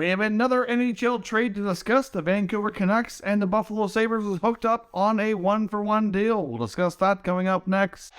We have another NHL trade to discuss. The Vancouver Canucks and the Buffalo Sabres was hooked up on a 1-for-1 deal. We'll discuss that coming up next.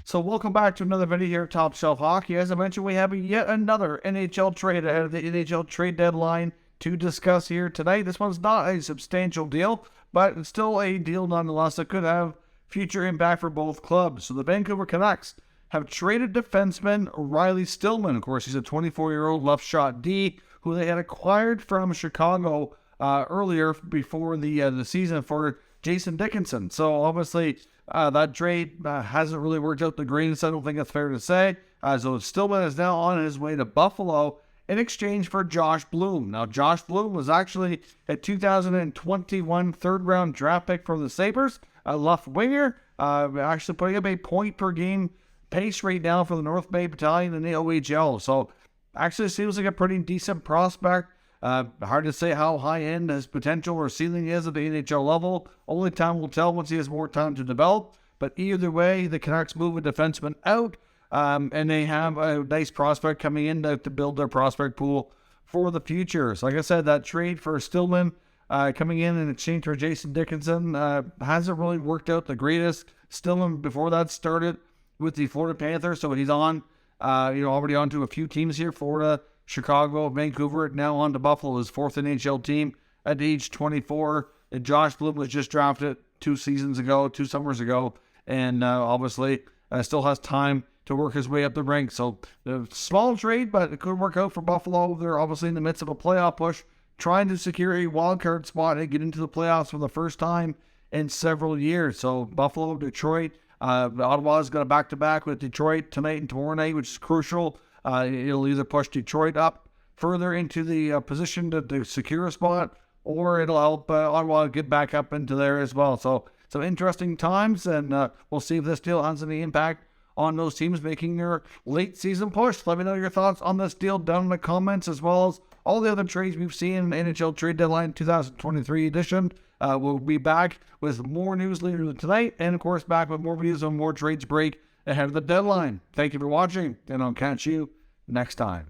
So welcome back to another video here at Top Shelf Hockey. As I mentioned, we have yet another NHL trade ahead of the NHL Trade Deadline to discuss here tonight. This one's not a substantial deal, but it's still a deal nonetheless that could have future impact for both clubs. So the Vancouver Canucks have traded defenseman Riley Stillman. Of course, he's a 24-year-old left shot D who they had acquired from Chicago earlier before the season for Jason Dickinson. So obviously that trade hasn't really worked out the greatest. I don't think that's fair to say. So Stillman is now on his way to Buffalo in exchange for Josh Bloom. Now, Josh Bloom was actually a 2021 third-round draft pick from the Sabres, a left winger, actually putting up a point-per-game pace right now for the North Bay Battalion in the OHL. So actually seems like a pretty decent prospect. Hard to say how high-end his potential or ceiling is at the NHL level. Only time will tell once he has more time to develop. But either way, the Canucks move a defenseman out, and they have a nice prospect coming in to build their prospect pool for the future. So like I said, that trade for Stillman coming in exchange for Jason Dickinson hasn't really worked out the greatest. Stillman, before that, started with the Florida Panthers, so he's on, already on to a few teams here: Florida, Chicago, Vancouver, now on to Buffalo, his fourth NHL team at age 24. And Josh Bloom was just drafted 2 summers ago, and obviously still has time to work his way up the ranks. So a small trade, but it could work out for Buffalo. They're obviously in the midst of a playoff push, trying to secure a wildcard spot and get into the playoffs for the first time in several years. So Buffalo, Detroit, Ottawa's got a back-to-back with Detroit tonight and tomorrow night, which is crucial. It'll either push Detroit up further into the position to secure a spot, or it'll help Ottawa get back up into there as well. So some interesting times, and we'll see if this deal has any impact on those teams making their late season push. Let me know your thoughts on this deal down in the comments, as well as all the other trades we've seen in the NHL Trade Deadline 2023 edition. We'll be back with more news later tonight, and of course back with more videos on more trades break ahead of the deadline. Thank you for watching, and I'll catch you next time.